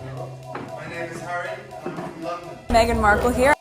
My name is Harry, and I'm from London. Meghan Markle here.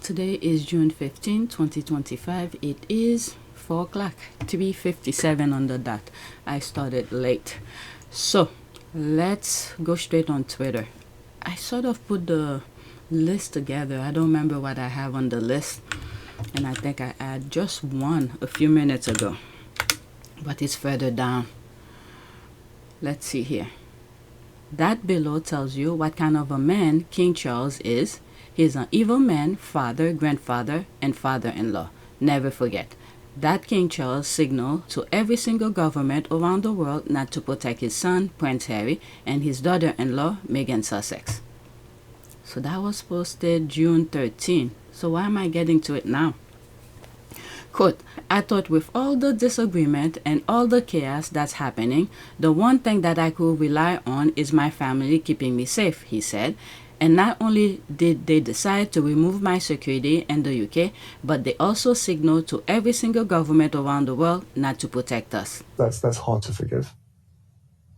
Today is June 15, 2025. It is 4 o'clock, 3:57 on the dot. I started late. So, let's go straight on Twitter. I sort of put the list together. I don't remember what I have on the list. And I think I add just one a few minutes ago. But it's further down. Let's see here. That below tells you what kind of a man King Charles is. He's an evil man, father, grandfather, and father-in-law. Never forget. That King Charles signaled to every single government around the world not to protect his son, Prince Harry, and his daughter-in-law, Meghan Sussex. So that was posted June 13. So why am I getting to it now? Quote, I thought with all the disagreement and all the chaos that's happening, the one thing that I could rely on is my family keeping me safe, he said. And not only did they decide to remove my security in the UK, but they also signaled to every single government around the world not to protect us. That's hard to forgive.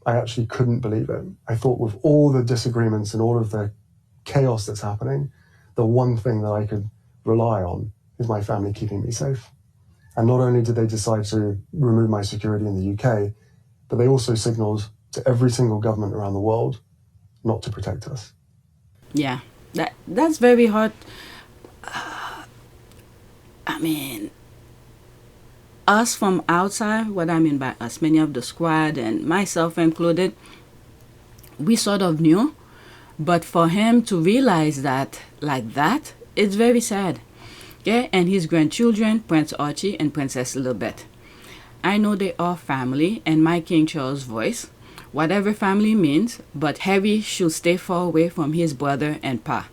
I actually couldn't believe it. I thought with all the disagreements and all of the chaos that's happening, the one thing that I could rely on is my family keeping me safe. And not only did they decide to remove my security in the UK, but they also signaled to every single government around the world not to protect us. Yeah, that's very hard. I mean, us from outside, what I mean by us, many of the squad and myself included, we sort of knew. But for him to realize that like that, it's very sad. Yeah, and his grandchildren, Prince Archie and Princess Elizabeth. I know they are family and my King Charles voice, whatever family means, but Harry should stay far away from his brother and pa.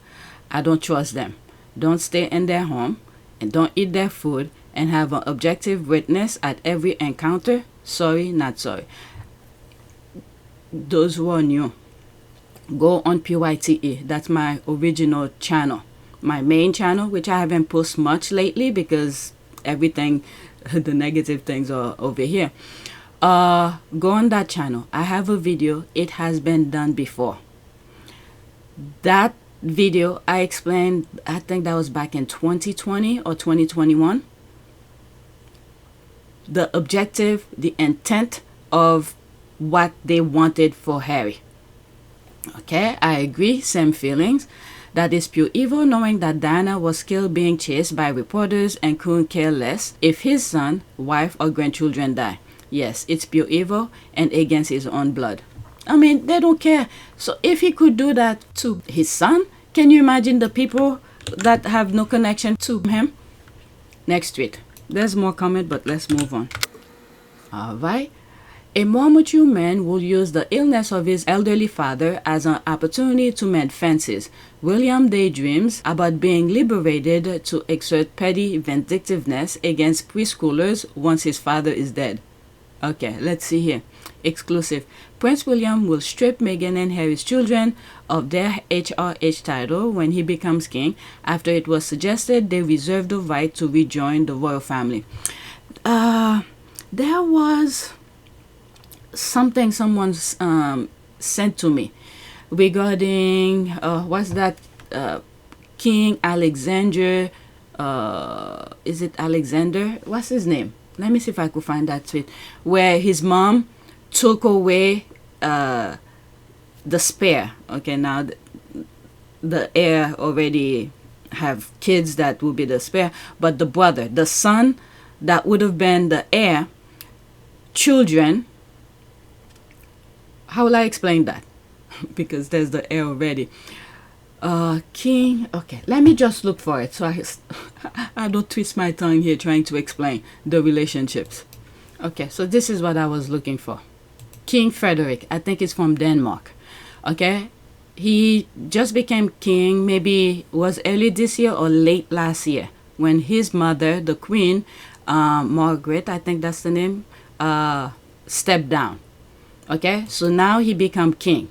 I don't trust them. Don't stay in their home and don't eat their food and have an objective witness at every encounter. Sorry, not sorry. Those who are new, go on PYTE. That's my original channel. My main channel, which I haven't posted much lately because everything, the negative things are over here. Go on that channel. I have a video. It has been done before. That video I explained, I think that was back in 2020 or 2021. The objective, the intent of what they wanted for Harry. Okay, I agree, same feelings. That is pure evil, knowing that Diana was killed being chased by reporters and couldn't care less if his son, wife, or grandchildren die. Yes, it's pure evil and against his own blood. I mean, they don't care. So if he could do that to his son, can you imagine the people that have no connection to him? Next tweet. There's more comment, but let's move on. All right. A more mature man will use the illness of his elderly father as an opportunity to mend fences. William daydreams about being liberated to exert petty vindictiveness against preschoolers once his father is dead. Okay, let's see here. Exclusive. Prince William will strip Meghan and Harry's children of their HRH title when he becomes king, after it was suggested they reserve the right to rejoin the royal family. There was something someone sent to me regarding what's that, King Alexander, is it Alexander, what's his name? Let me see if I could find that tweet, where his mom took away the spare. Okay, now the heir already have kids that will be the spare, but the brother, the son that would have been the heir, children, how will I explain that? Because there's the heir already. King. Okay, let me just look for it so I don't twist my tongue here trying to explain the relationships. Okay, so this is what I was looking for. King Frederik, I think it's from Denmark. Okay, he just became king, maybe was early this year or late last year, when his mother, the queen, Margaret, I think that's the name, stepped down. Okay, so now he become king.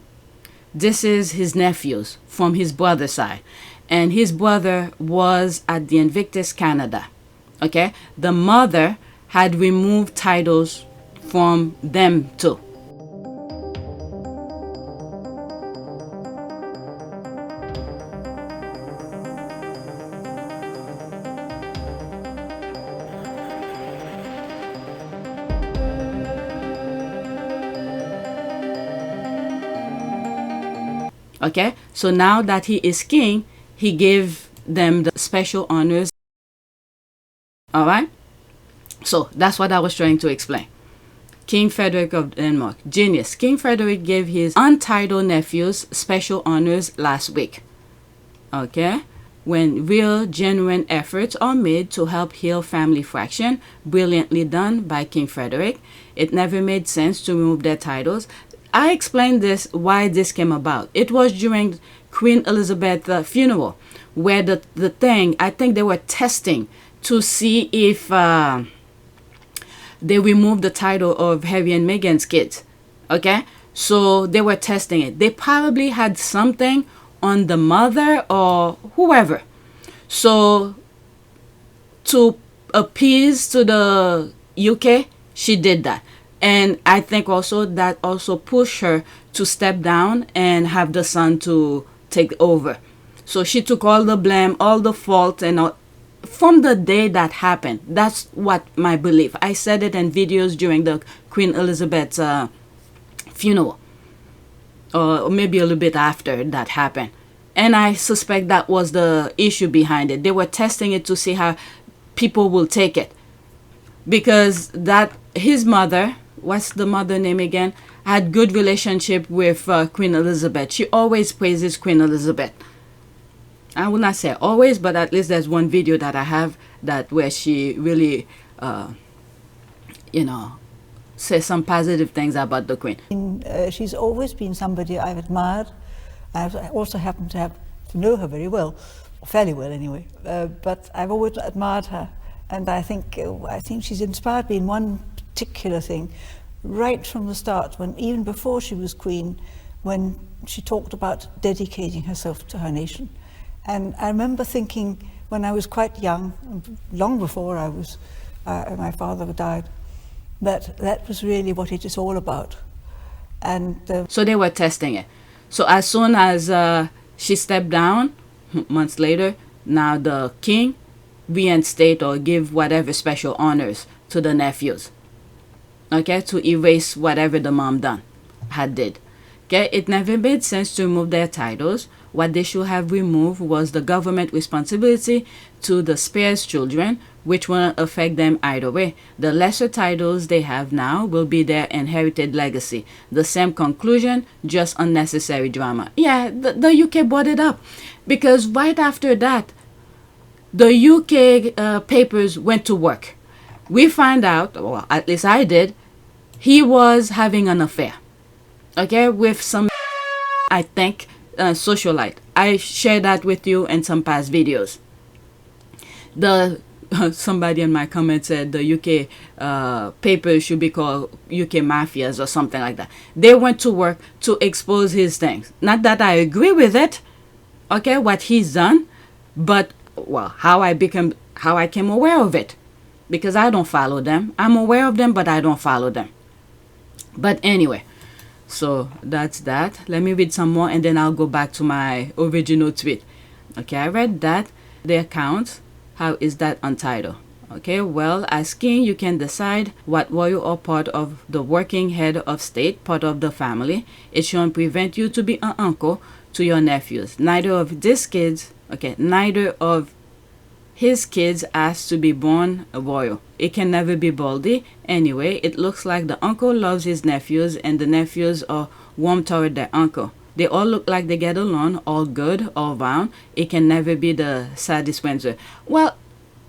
This is his nephews from his brother's side, and his brother was at the Invictus, Canada. Okay, the mother had removed titles from them too. Okay, so now that he is king, he gave them the special honors. All right, so that's what I was trying to explain. King Frederik of Denmark, genius. King Frederik gave his untitled nephews special honors last week. Okay, when real, genuine efforts are made to help heal family fraction, brilliantly done by King Frederik. It never made sense to remove their titles. I explained this, why this came about. It was during Queen Elizabeth's funeral, where the thing, I think they were testing to see if they removed the title of Harry and Meghan's kids. Okay, so they were testing it. They probably had something on the mother or whoever. So to appease to the UK, she did that. And I think also that also pushed her to step down and have the son to take over. So she took all the blame, all the fault, and all, from the day that happened. That's what my belief. I said it in videos during the Queen Elizabeth's funeral, or maybe a little bit after that happened. And I suspect that was the issue behind it. They were testing it to see how people will take it, because that his mother, what's the mother name again, had good relationship with Queen Elizabeth. She always praises Queen Elizabeth. I will not say always, but at least there's one video that I have that where she really, says some positive things about the Queen. She's always been somebody I've admired. I also happen to know her very well, fairly well anyway. But I've always admired her, and I think she's inspired me in one particular thing, right from the start, when even before she was queen, when she talked about dedicating herself to her nation. And I remember thinking when I was quite young, long before I was, my father died, that was really what it is all about. And so they were testing it. So as soon as she stepped down, months later, now the king reinstate or give whatever special honors to the nephews. Okay, to erase whatever the mom did. Okay, it never made sense to remove their titles. What they should have removed was the government responsibility to the Spears children, which won't affect them either way. The lesser titles they have now will be their inherited legacy. The same conclusion, just unnecessary drama. Yeah, the UK brought it up, because right after that, the UK papers went to work. We found out, or at least I did, he was having an affair, okay, with some, I think, socialite. I shared that with you in some past videos. Somebody in my comment said the UK papers should be called UK mafias or something like that. They went to work to expose his things. Not that I agree with it, okay, what he's done, but well, how I came aware of it, because I don't follow them. I'm aware of them, but I don't follow them. But anyway, so that's that. Let me read some more and then I'll go back to my original tweet. Okay, I read that. The account, how is that untitled? Okay, well, as king, you can decide what royal or part of the working head of state, part of the family. It shouldn't prevent you to be an uncle to your nephews. Neither of his kids asked to be born royal. It can never be Baldy. Anyway, it looks like the uncle loves his nephews and the nephews are warm toward their uncle. They all look like they get along, all good, all round. It can never be the saddest Windsor. Well,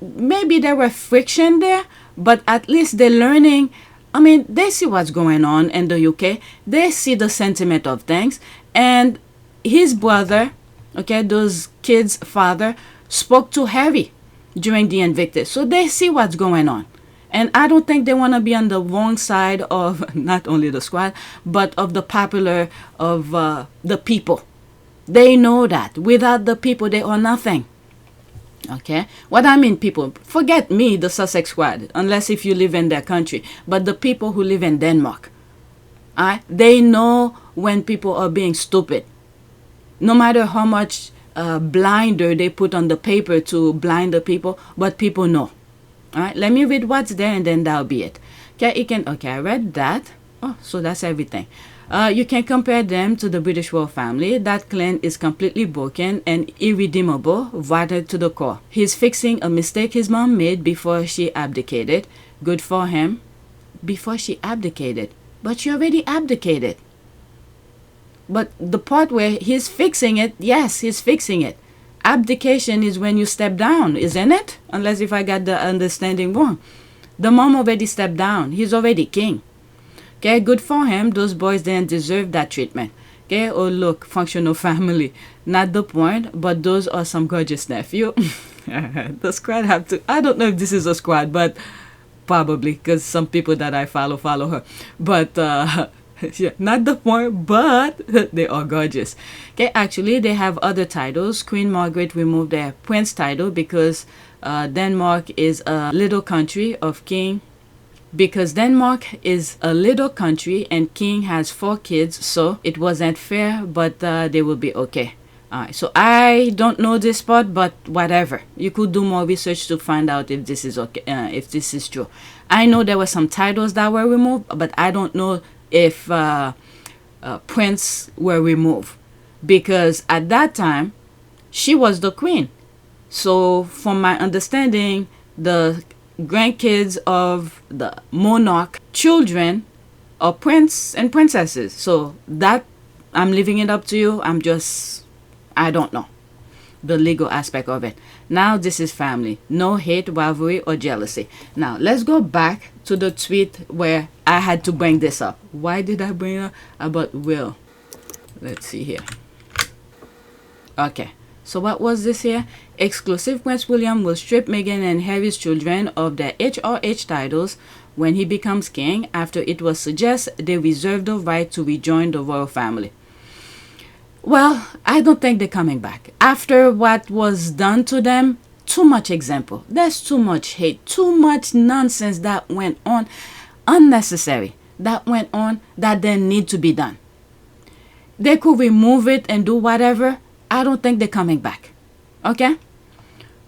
maybe there were friction there, but at least they're learning. I mean, they see what's going on in the UK. They see the sentiment of things. And his brother, okay, those kids' father, spoke to Harry during the Invictus. So they see what's going on. And I don't think they want to be on the wrong side of not only the squad, but of the popular, of the people. They know that. Without the people, they are nothing. Okay? What I mean, people, forget me, the Sussex squad, unless if you live in their country. But the people who live in Denmark, they know when people are being stupid. No matter how much blinder they put on the paper to blind the people, but people know. All right, let me read what's there and then that'll be it. Okay, I read that. Oh, so that's everything. You can compare them to the British royal family. That clan is completely broken and irredeemable, rotted to the core. He's fixing a mistake his mom made before she abdicated. Good for him. Before she abdicated. But she already abdicated. But the part where he's fixing it, yes, he's fixing it. Abdication is when you step down, isn't it? Unless if I got the understanding wrong. The mom already stepped down. He's already king. Okay, good for him. Those boys didn't deserve that treatment. Okay, oh look, functional family. Not the point, but those are some gorgeous nephew. The squad have to, I don't know if this is a squad, but probably, because some people that I follow her. But yeah, not the point, but they are gorgeous. Okay, actually, they have other titles. Queen Margaret removed their prince title because Denmark is a little country of king. Because Denmark is a little country and king has 4 kids, so it wasn't fair, but they will be okay. Alright, so I don't know this part, but whatever. You could do more research to find out if this is okay, if this is true. I know there were some titles that were removed, but I don't know if prince were removed, because at that time she was the queen. So from my understanding, the grandkids of the monarch children are prince and princesses. So that, I'm leaving it up to you. I don't know the legal aspect of it. Now this is family. No hate, rivalry, or jealousy. Now let's go back to the tweet where I had to bring this up. Why did I bring it up? About Will. Let's see here. Okay. So what was this here? Exclusive Prince William will strip Meghan and Harry's children of their HRH titles when he becomes king, after it was suggested they reserve the right to rejoin the royal family. Well, I don't think they're coming back. After what was done to them, too much example. There's too much hate, too much nonsense that went on, unnecessary, that went on, that didn't need to be done. They could remove it and do whatever. I don't think they're coming back. Okay?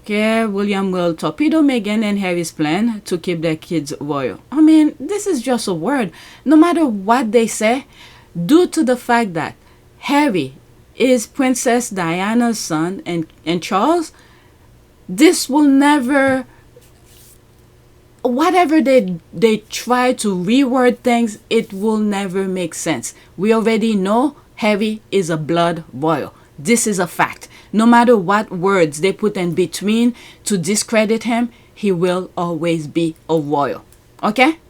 Okay, William will torpedo Meghan and Harry's plan to keep their kids royal. I mean, this is just a word. No matter what they say, due to the fact that Harry is Princess Diana's son and Charles, this will never, whatever they try to reword things, it will never make sense. We already know Harry is a blood royal. This is a fact. No matter what words they put in between to discredit him, he will always be a royal. Okay?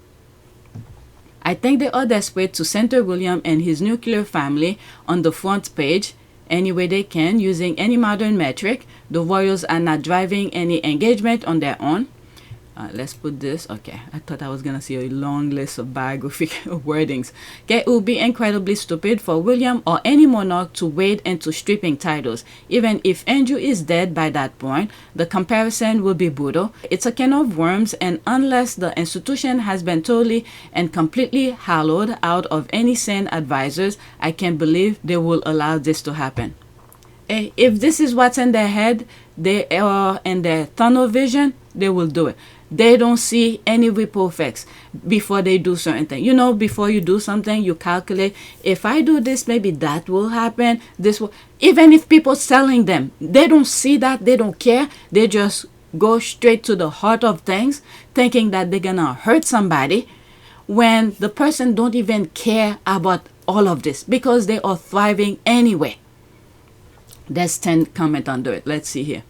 I think they are desperate to center William and his nuclear family on the front page any way they can, using any modern metric. The royals are not driving any engagement on their own. Let's put this. Okay, I thought I was gonna see a long list of biographic wordings. Okay, it would be incredibly stupid for William or any monarch to wade into stripping titles. Even if Andrew is dead by that point, the comparison will be brutal. It's a can of worms, and unless the institution has been totally and completely hollowed out of any sane advisors, I can't believe they will allow this to happen. If this is what's in their head, they are in their tunnel vision, they will do it. They don't see any ripple effects before they do certain things. You know, before you do something, you calculate, if I do this, maybe that will happen. This will, even if people selling them, they don't see that, they don't care. They just go straight to the heart of things, thinking that they're gonna hurt somebody when the person don't even care about all of this because they are thriving anyway. There's 10 comment under it. Let's see here.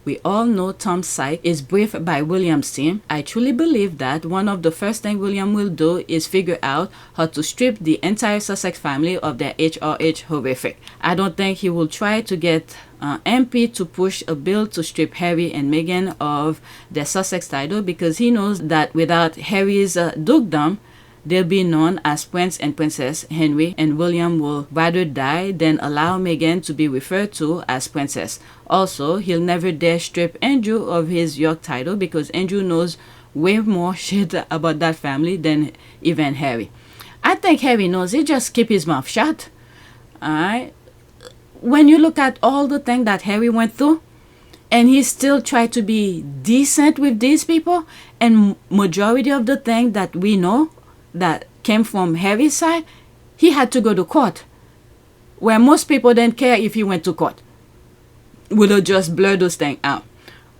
We all know Tom's site is briefed by William's team. I truly believe that one of the first things William will do is figure out how to strip the entire Sussex family of their HRH horrific. I don't think he will try to get MP to push a bill to strip Harry and Meghan of their Sussex title because he knows that without Harry's dukedom, they'll be known as Prince and Princess Henry, and William will rather die than allow Meghan to be referred to as Princess. Also, he'll never dare strip Andrew of his York title because Andrew knows way more shit about that family than even Harry. I think Harry knows. He just keep his mouth shut. Alright? When you look at all the things that Harry went through, and he still tried to be decent with these people, and majority of the things that we know that came from Harry's side, he had to go to court, where most people didn't care if he went to court. Would have just blurred those things out.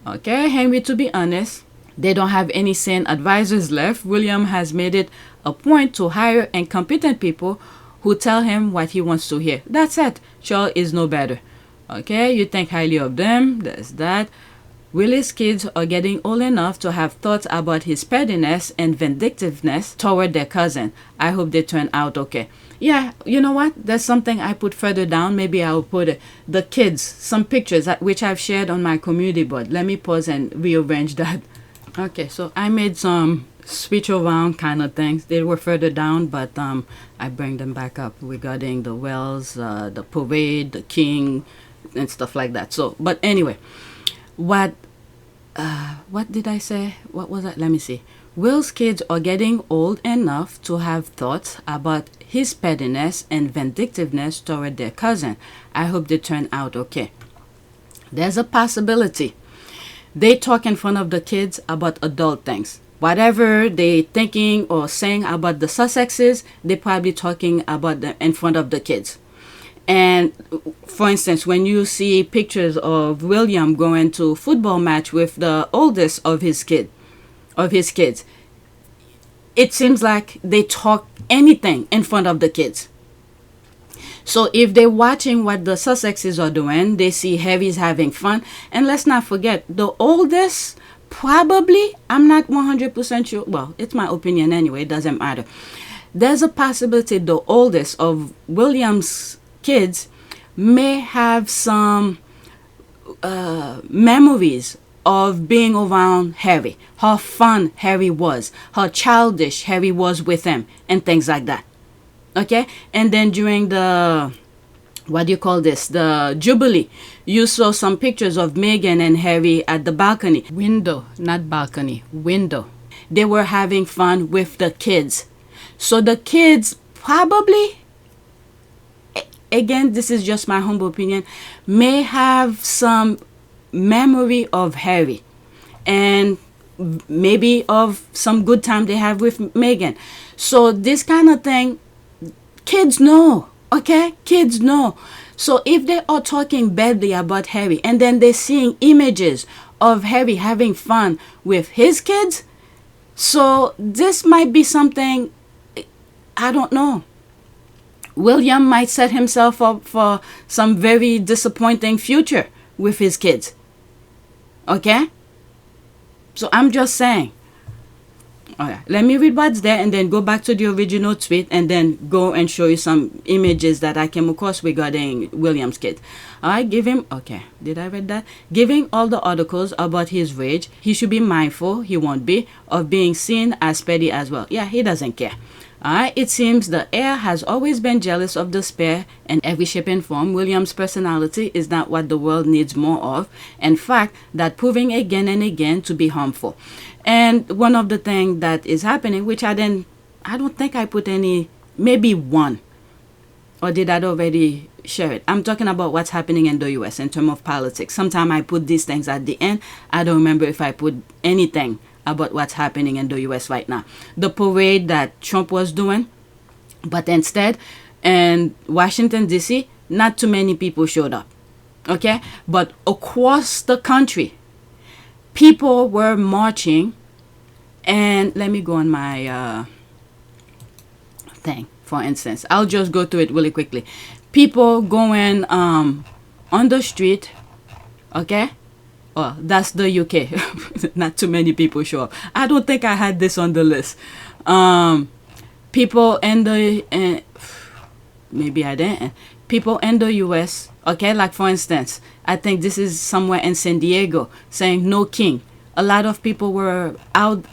Okay, Henry, to be honest, they don't have any sane advisors left. William has made it a point to hire incompetent people who tell him what he wants to hear. That's it. Charles is no better. Okay, you think highly of them. There's that. Willie's kids are getting old enough to have thoughts about his pettiness and vindictiveness toward their cousin. I hope they turn out okay. Yeah, you know what? There's something I put further down. Maybe I'll put it. The kids, some pictures which I've shared on my community board. Let me pause and rearrange that. Okay, so I made some switch around kind of things. They were further down, but I bring them back up regarding the Wells, the parade, the king, and stuff like that. So, but anyway. What did I say? What was that? Let me see. Will's kids are getting old enough to have thoughts about his pettiness and vindictiveness toward their cousin. I hope they turn out okay. There's a possibility. They talk in front of the kids about adult things. Whatever they thinking or saying about the Sussexes, they're probably talking about them in front of the kids. And for instance, when you see pictures of William going to a football match with the oldest of his kids, it seems like they talk anything in front of the kids. So if they're watching what the Sussexes are doing, they see Harry's having fun. And let's not forget, the oldest, probably, I'm not 100% sure. Well, it's my opinion anyway. It doesn't matter. There's a possibility the oldest of William's kids may have some memories of being around Harry, how fun Harry was, how childish Harry was with him, and things like that. Okay, and then during the the Jubilee, you saw some pictures of Meghan and Harry at the balcony window. They were having fun with the kids. So the kids probably, again, this is just my humble opinion, may have some memory of Harry and maybe of some good time they have with Meghan. So this kind of thing, kids know, okay? Kids know. So if they are talking badly about Harry and then they're seeing images of Harry having fun with his kids, so this might be something, I don't know. William might set himself up for some very disappointing future with his kids. Okay? So I'm just saying. Alright, let me read what's there and then go back to the original tweet and then go and show you some images that I came across regarding William's kids. Alright, did I read that? Giving all the articles about his rage, he should be mindful, he won't be, of being seen as petty as well. Yeah, he doesn't care. It seems the heir has always been jealous of the spare in every shape and form. William's personality is not what the world needs more of. In fact, that proving again and again to be harmful. And one of the things that is happening, which I don't think I put any, maybe one, or did I already share it? I'm talking about what's happening in the US in terms of politics. Sometimes I put these things at the end. I don't remember if I put anything about what's happening in the US right now. The parade that Trump was doing, but instead in Washington, D.C., not too many people showed up. Okay? But across the country, people were marching. And let me go on my thing. for instance. I'll just go through it really quickly. People going on the street, okay? Well, that's the UK. Not too many people show up. I don't think I had this on the list. People in the maybe I didn't. People in the US, okay, like for instance, I think this is somewhere in San Diego, saying no king. A lot of people were out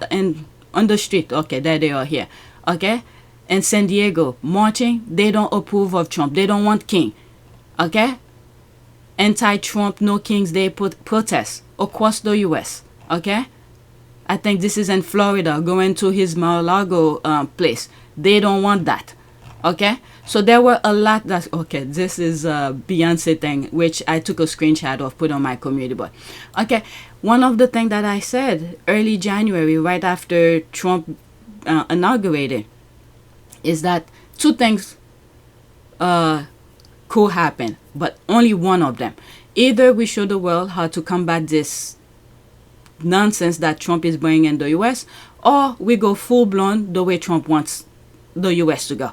on the street. Okay, there they are here. Okay, in San Diego, marching. They don't approve of Trump. They don't want king. Okay, anti-Trump, no kings. They put protests across the US. Okay, I think this is in Florida, going to his Mar-a-Lago place. They don't want that. Okay, so there were a lot that, okay, this is a Beyonce thing, which I took a screenshot of, put on my community board. Okay, one of the things that I said early January, right after Trump inaugurated, is that two things could happen, but only one of them. Either we show the world how to combat this nonsense that Trump is bringing in the US, or we go full-blown the way Trump wants the US to go.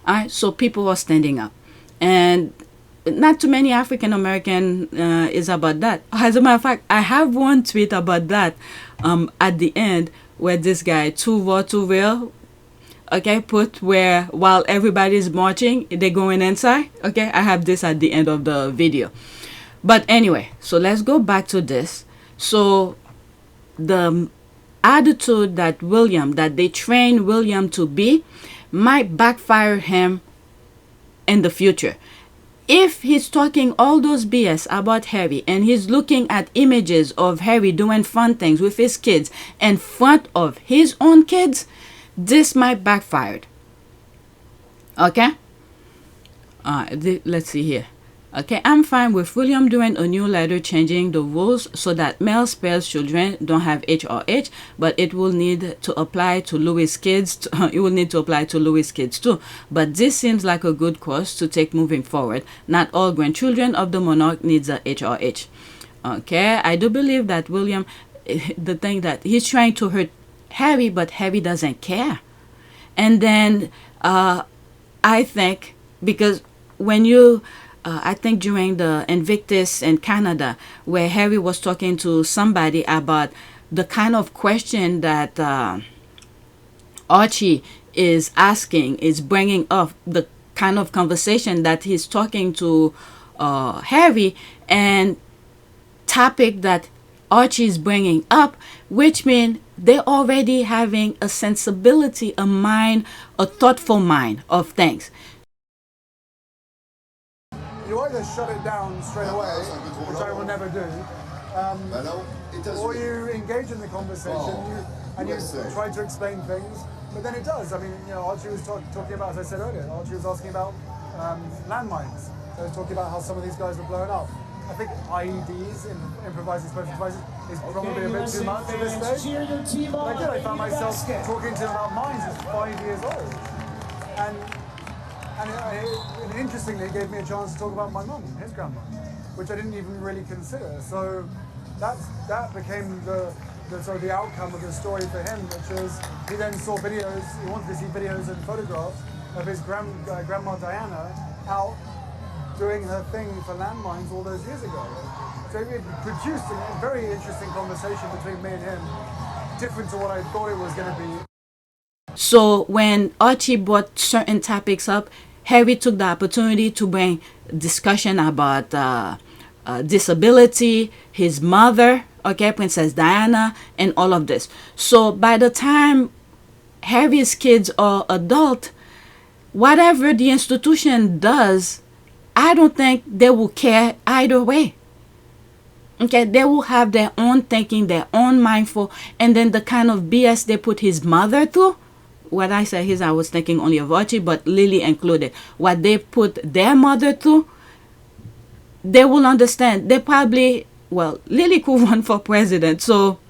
All right, so people are standing up, and not too many African American is about that. As a matter of fact, I have one tweet about that at the end, where this guy, too raw, too real, okay, put where while everybody's marching, they're going inside. Okay, I have this at the end of the video. But anyway, so let's go back to this. So the attitude that they train William to be, might backfire him in the future. If he's talking all those BS about Harry, and he's looking at images of Harry doing fun things with his kids in front of his own kids, this might backfire. Okay? Let's see here. Okay, I'm fine with William doing a new letter changing the rules so that male spells children don't have HRH, but it will need to apply to Louis' kids. It will need to apply to Louis' kids too. But this seems like a good course to take moving forward. Not all grandchildren of the monarch needs a HRH. Okay, I do believe that William, the thing that he's trying to hurt Harry, but Harry doesn't care. And then I think, because when you I think during the Invictus in Canada, where Harry was talking to somebody about the kind of question that Archie is asking, is bringing up, the kind of conversation that he's talking to Harry, and topic that Archie is bringing up, which means they're already having a sensibility, a mind, a thoughtful mind of things. You either shut it down straight away, which I will never do, or you engage in the conversation and you try to explain things, but then it does. I mean, you know, Archie was talking about, as I said earlier, Archie was asking about landmines. So he was talking about how some of these guys were blowing up. I think IEDs, improvised explosive devices, is probably a bit too much at this stage. But I found myself talking to him about mines as 5 years old. And interestingly, it gave me a chance to talk about my mum, his grandma, which I didn't even really consider. So that became the sort of the outcome of the story for him, which was he then saw videos, he wanted to see videos and photographs of his grandma Diana out doing her thing for landmines all those years ago. So it produced a very interesting conversation between me and him, different to what I thought it was going to be. So when Archie brought certain topics up, Harry took the opportunity to bring discussion about disability, his mother, okay, Princess Diana, and all of this. So by the time Harry's kids are adult, whatever the institution does, I don't think they will care either way. Okay, they will have their own thinking, their own mindful, and then the kind of BS they put his mother through. When I say his, I was thinking only of Archie, but Lily included. What they put their mother through, they will understand. They probably, well, Lily could run for president. So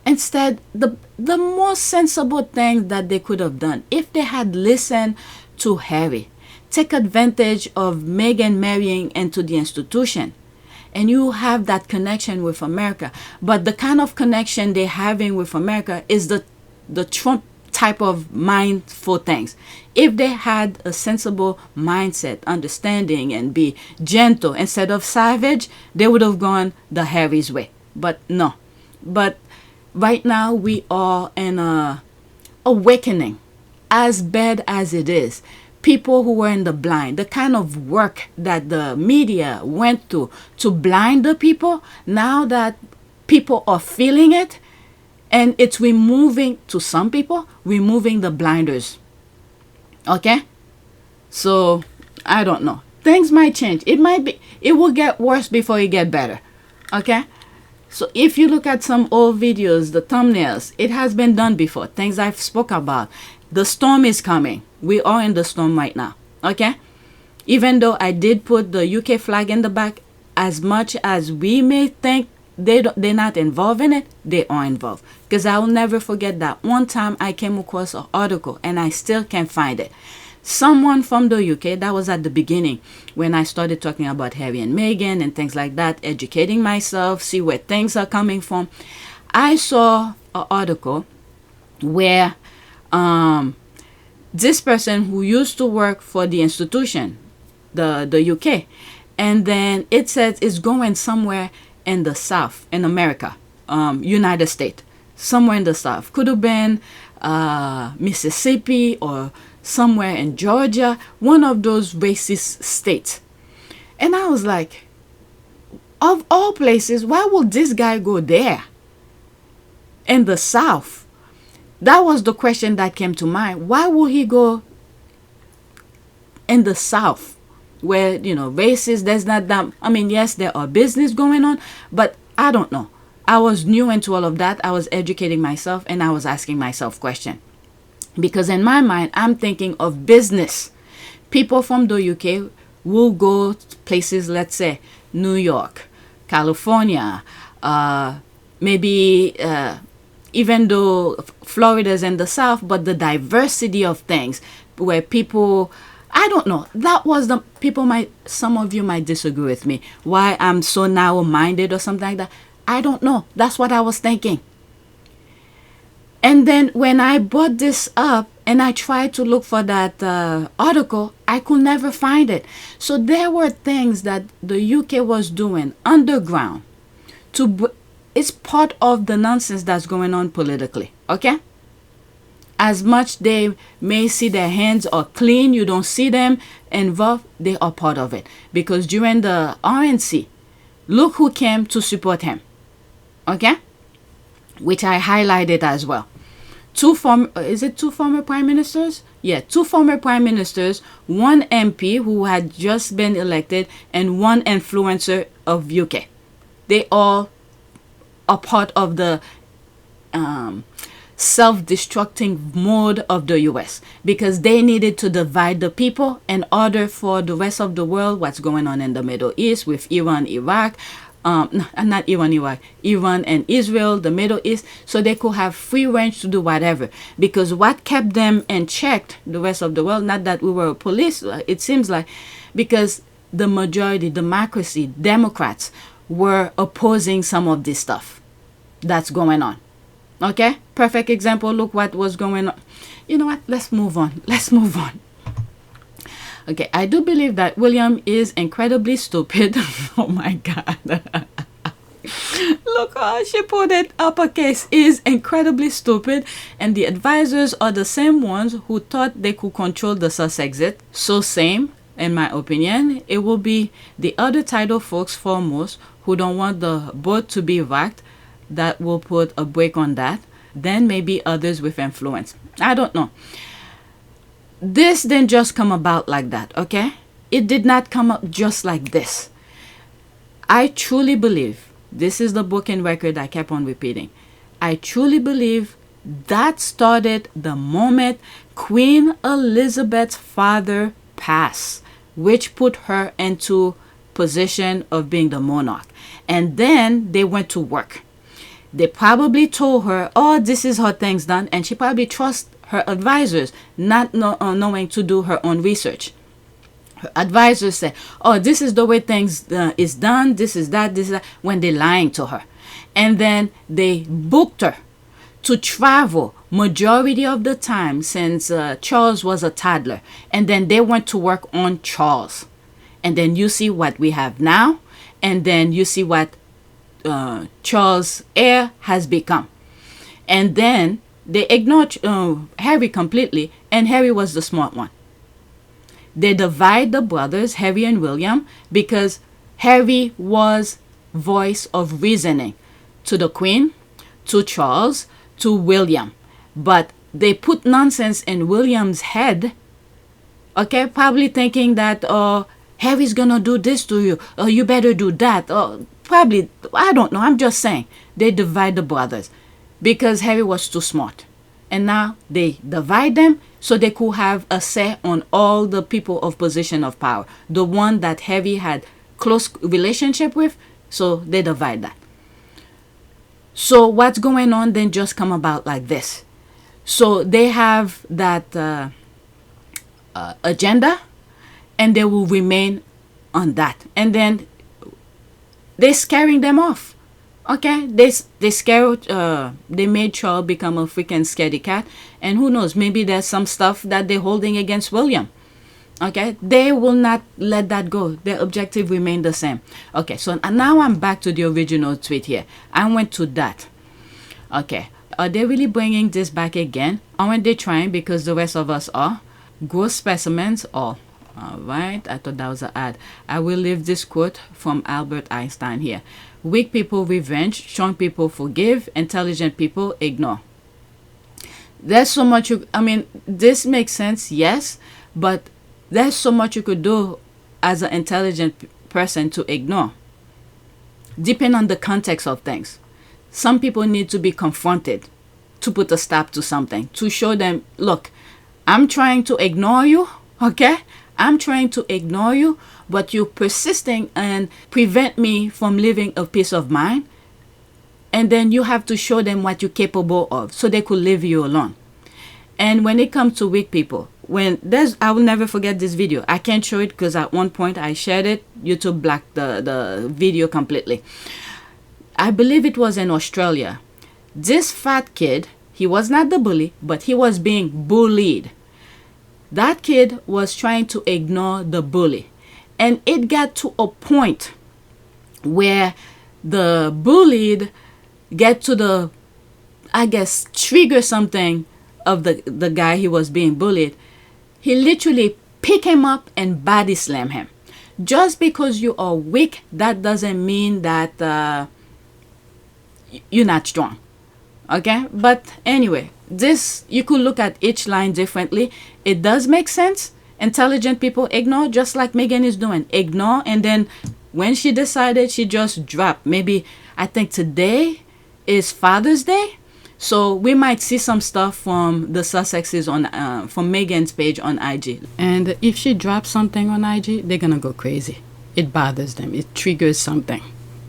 instead, the most sensible thing that they could have done, if they had listened to Harry, take advantage of Meghan marrying into the institution, and you have that connection with America. But the kind of connection they're having with America is the Trump type of mindful things. If they had a sensible mindset, understanding, and be gentle instead of savage, they would have gone the Harry's way. But no. But right now we are in a awakening, as bad as it is. People who were in the blind, the kind of work that the media went to blind the people, now that people are feeling it, and it's removing, to some people, removing the blinders. Okay? So, I don't know. Things might change. It will get worse before it get better. Okay? So if you look at some old videos, the thumbnails, it has been done before. Things I've spoke about. The storm is coming. We are in the storm right now. Okay? Even though I did put the UK flag in the back, as much as we may think they're not involved in it, they are involved. Because I will never forget that one time I came across an article, and I still can't find it. Someone from the UK, that was at the beginning when I started talking about Harry and Meghan and things like that, educating myself, see where things are coming from. I saw an article where this person who used to work for the institution, the UK, and then it says it's going somewhere in the South, in America, United States, somewhere in the South. Could have been Mississippi or somewhere in Georgia, one of those racist states. And I was like, of all places, why would this guy go there? In the South? That was the question that came to mind. Why would he go in the South? Where, you know, racist, there's not that, I mean, yes, there are business going on, but I don't know. I was new into all of that. I was educating myself, and I was asking myself questions. Because in my mind, I'm thinking of business. People from the UK will go to places, let's say, New York, California, maybe even though Florida's in the South, but the diversity of things where people, I don't know, that was the, some of you might disagree with me, why I'm so narrow-minded or something like that. I don't know. That's what I was thinking. And then when I brought this up and I tried to look for that article, I could never find it. So there were things that the UK was doing underground. It's part of the nonsense that's going on politically. Okay? As much they may see their hands are clean, you don't see them involved, they are part of it. Because during the RNC, look who came to support him. Okay? Which I highlighted as well. Two former prime ministers? Yeah, 2 former prime ministers, 1 MP who had just been elected, and 1 influencer of UK. They all are part of the self-destructing mode of the US, because they needed to divide the people in order for the rest of the world, what's going on in the Middle East with Iran, Iraq, not Iran, Iraq, Iran and Israel, the Middle East, so they could have free range to do whatever. Because what kept them in check, the rest of the world, not that we were police, it seems like, because the majority, democracy, Democrats, were opposing some of this stuff that's going on. Okay? Perfect example. Look what was going on. You know what? Let's move on. Let's move on. Okay, I do believe that William is incredibly stupid. Oh my God. Look how she put it, uppercase, is incredibly stupid. And the advisors are the same ones who thought they could control the Sussex. So same, in my opinion, it will be the other title folks foremost who don't want the boat to be wrecked, that will put a break on that. Then maybe others with influence. I don't know. This didn't just come about like that, okay? It did not come up just like this. I truly believe, this is the book and record I kept on repeating, I truly believe that started the moment Queen Elizabeth's father passed, which put her into position of being the monarch. And then they went to work. They probably told her, oh, this is how things done, and she probably trusts her advisors, not knowing to do her own research. Her advisors say, oh, this is the way things is done, this is that, when they're lying to her. And then they booked her to travel majority of the time since Charles was a toddler, and then they went to work on Charles, and then you see what we have now, and then you see what Charles' heir has become. And then they ignored Harry completely, and Harry was the smart one. They divide the brothers, Harry and William, because Harry was voice of reasoning to the Queen, to Charles, to William. But they put nonsense in William's head, okay, probably thinking that Harry's gonna do this to you, or you better do that, or probably, I don't know, I'm just saying. They divide the brothers because Harry was too smart. And now they divide them so they could have a say on all the people of position of power. The one that Harry had close relationship with, so they divide that. So what's going on then just come about like this. So they have that agenda, and they will remain on that. And then they're scaring them off. Okay, they made Charles become a freaking scaredy cat, and who knows, maybe there's some stuff that they're holding against William. Okay, they will not let that go. Their objective remain the same. Okay, so now I'm back to the original tweet here. I went to that. Okay, are they really bringing this back again? Aren't they trying? Because the rest of us are. Gross specimens, all. All right, I thought that was an ad. I will leave this quote from Albert Einstein here. Weak people revenge, strong people forgive, intelligent people ignore. There's so much, this makes sense, yes, but there's so much you could do as an intelligent person to ignore. Depending on the context of things. Some people need to be confronted to put a stop to something, to show them, look, I'm trying to ignore you, okay? I'm trying to ignore you, but you're persisting and prevent me from living a peace of mind. And then you have to show them what you're capable of so they could leave you alone. And when it comes to weak people, I will never forget this video. I can't show it because at one point I shared it. YouTube blocked the video completely. I believe it was in Australia. This fat kid, he was not the bully, but he was being bullied. That kid was trying to ignore the bully. And it got to a point where the bullied get to trigger something of the guy he was being bullied. He literally pick him up and body slam him. Just because you are weak, that doesn't mean that you're not strong. Okay? But anyway, this, you could look at each line differently. It does make sense. Intelligent people ignore, just like Meghan is doing. Ignore, and then when she decided, she just dropped. Maybe, I think today is Father's Day. So we might see some stuff from the Sussexes from Meghan's page on IG. And if she drops something on IG, they're gonna go crazy. It bothers them. It triggers something.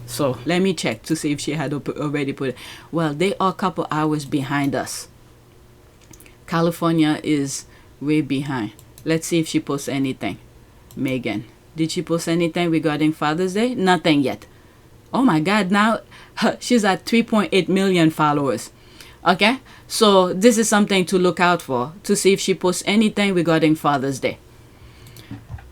So let me check to see if she had already put it. Well, they are a couple hours behind us. California is way behind. Let's see if she posts anything. Meghan, did she post anything regarding Father's Day? Nothing yet. Oh my God, now she's at 3.8 million followers. Okay, so this is something to look out for, to see if she posts anything regarding Father's Day.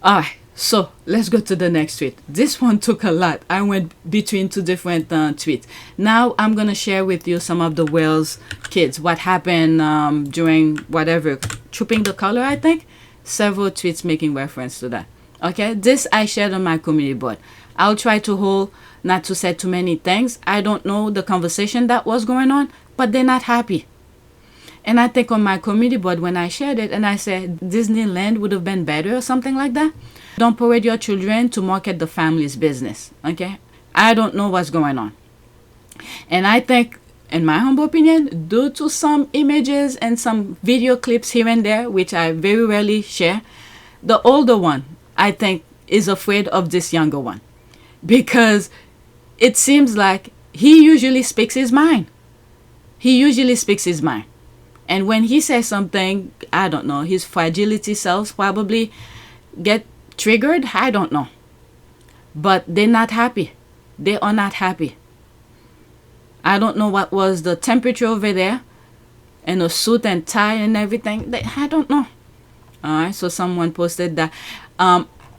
Alright, so let's go to the next tweet. This one took a lot. I went between two different tweets. Now I'm gonna share with you some of the Wales kids, what happened during whatever, Trooping the Color, I think. Several tweets making reference to that. Okay, this I shared on my community board. I'll try to hold not to say too many things. I don't know the conversation that was going on, but they're not happy. And I think on my community board, when I shared it and I said Disneyland would have been better or something like that. Don't parade your children to market the family's business. Okay, I don't know what's going on. And I think, in my humble opinion, due to some images and some video clips here and there, which I very rarely share, the older one, I think, is afraid of this younger one. Because it seems like he usually speaks his mind. He usually speaks his mind. And when he says something, I don't know, his fragility self probably get triggered. I don't know. But they're not happy. They are not happy. I don't know what was the temperature over there, in a suit and tie and everything. I don't know. Alright, so someone posted that.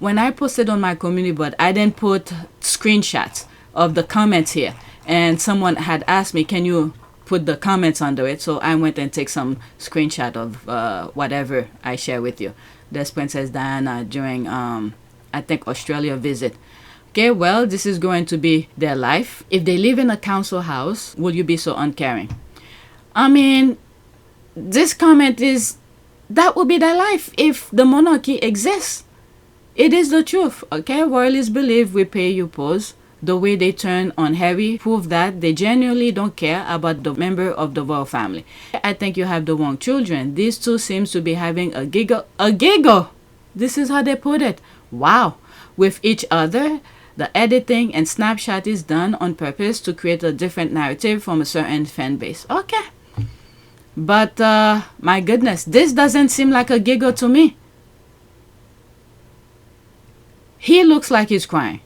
When I posted on my community board, I didn't put screenshots of the comments here. And someone had asked me, can you put the comments under it? So I went and take some screenshot of whatever I share with you. There's Princess Diana during, I think, Australia visit. Okay, well, this is going to be their life. If they live in a council house, will you be so uncaring? I mean, this comment is, that will be their life if the monarchy exists. It is the truth, okay? Royalists believe we pay you pose. The way they turn on Harry prove that they genuinely don't care about the member of the royal family. I think you have the wrong children. These two seems to be having a giggle. A giggle! This is how they put it. Wow. With each other, the editing and snapshot is done on purpose to create a different narrative from a certain fan base. Okay. But, my goodness, this doesn't seem like a giggle to me. He looks like he's crying.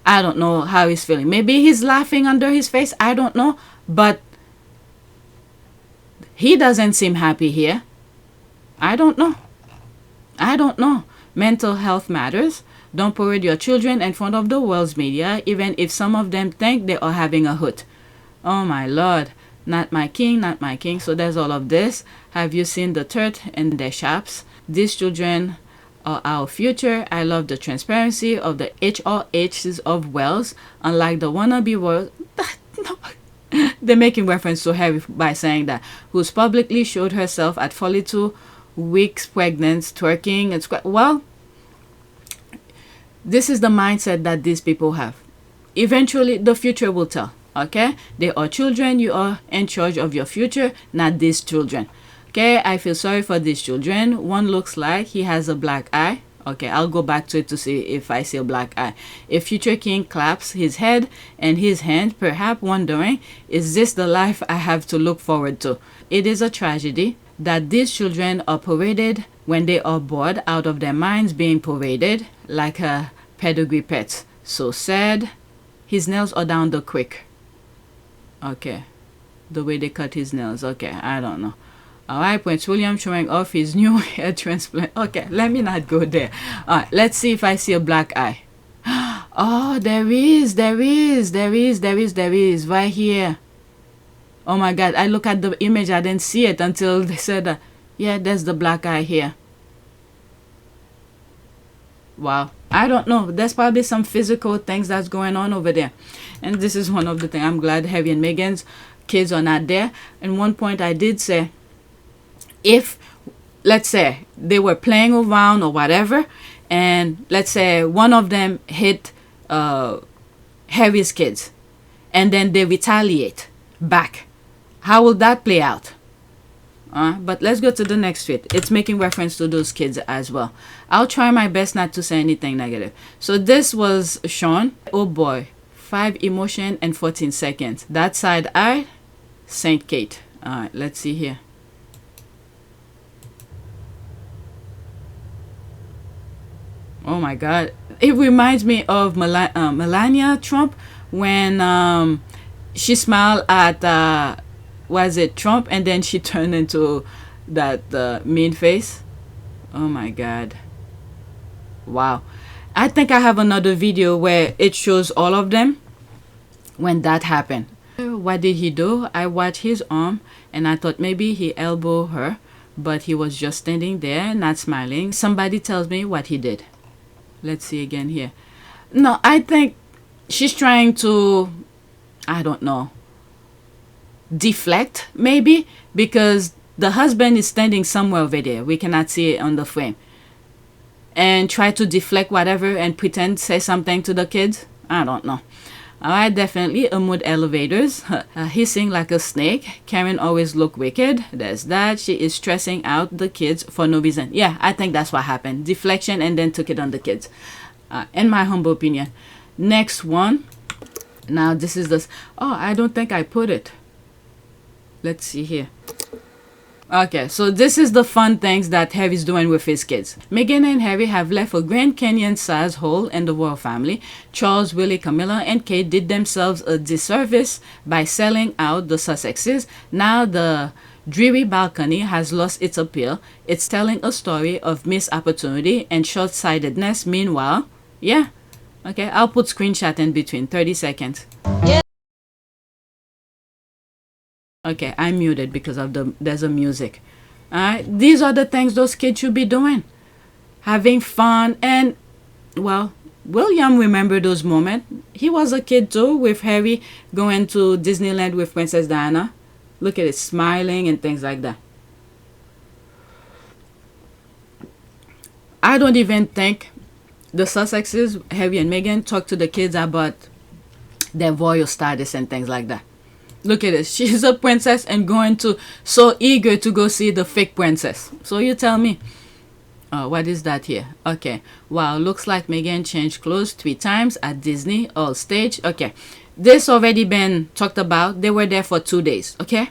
I don't know how he's feeling. Maybe he's laughing under his face. I don't know. But he doesn't seem happy here. I don't know. I don't know. Mental health matters. Don't parade your children in front of the world's media, even if some of them think they are having a hoot. Oh my Lord. Not my king, not my king. So there's all of this. Have you seen the dirt in their shops? These children are our future. I love the transparency of the HRHs of Wales, unlike the wannabe world. No. They're making reference to Harry by saying that, who's publicly showed herself at 42 weeks pregnant, twerking and well, this is the mindset that these people have. Eventually, the future will tell. Okay, they are children. You are in charge of your future, not these children. Okay, I feel sorry for these children. One looks like he has a black eye. Okay, I'll go back to it to see if I see a black eye. A future king claps his head and his hand, perhaps wondering, is this the life I have to look forward to? It is a tragedy that these children are paraded when they are bored out of their minds, being paraded like a pedigree pet. So sad. His nails are down the quick. Okay, the way they cut his nails. Okay, I don't know. Alright, Prince William showing off his new hair transplant. Okay, let me not go there. Alright, let's see if I see a black eye. Oh, there is right here. Oh my God, I look at the image, I didn't see it until they said that. Yeah, there's the black eye here. Wow. I don't know. There's probably some physical things that's going on over there. And this is one of the things. I'm glad Harry and Meghan's kids are not there. And one point I did say, if, let's say, they were playing around or whatever, and let's say one of them hit Harry's kids, and then they retaliate back, how will that play out? But let's go to the next tweet. It's making reference to those kids as well. I'll try my best not to say anything negative. So this was Sean. Oh boy. 5 emotion and 14 seconds. That side eye, Saint Kate. Alright, let's see here. Oh my God. It reminds me of Melania Trump when she smiled at was it Trump, and then she turned into that mean face. Oh my God. Wow. I think I have another video where it shows all of them when that happened. What did he do? I watched his arm and I thought maybe he elbowed her, but he was just standing there not smiling. Somebody tells me what he did. Let's see again here. No, I think she's trying to, I don't know, deflect maybe, because the husband is standing somewhere over there, we cannot see it on the frame, and try to deflect whatever and pretend say something to the kids. I don't know. Alright, definitely a mood elevators. Hissing like a snake. Karen always look wicked. There's that. She is stressing out the kids for no reason. Yeah, I think that's what happened. Deflection and then took it on the kids. In my humble opinion. Next one. Now this is this. Oh, I don't think I put it. Let's see here. Okay, so this is the fun things that Harry's doing with his kids. Meghan and Harry have left a Grand Canyon-sized hole in the royal family. Charles, Willie, Camilla, and Kate did themselves a disservice by selling out the Sussexes. Now the dreary balcony has lost its appeal. It's telling a story of missed opportunity and short-sightedness. Meanwhile, yeah, okay, I'll put screenshot in between, 30 seconds. Okay, I muted because of there's a music. Alright, these are the things those kids should be doing. Having fun and, well, William remembered those moments. He was a kid too, with Harry going to Disneyland with Princess Diana. Look at it, smiling and things like that. I don't even think the Sussexes, Harry and Meghan, talk to the kids about their royal status and things like that. Look at this. She's a princess and going to, so eager to go see the fake princess. So you tell me. What is that here? Okay. Wow, looks like Meghan changed clothes 3 times at Disney, all stage. Okay. This already been talked about. They were there for 2 days. Okay.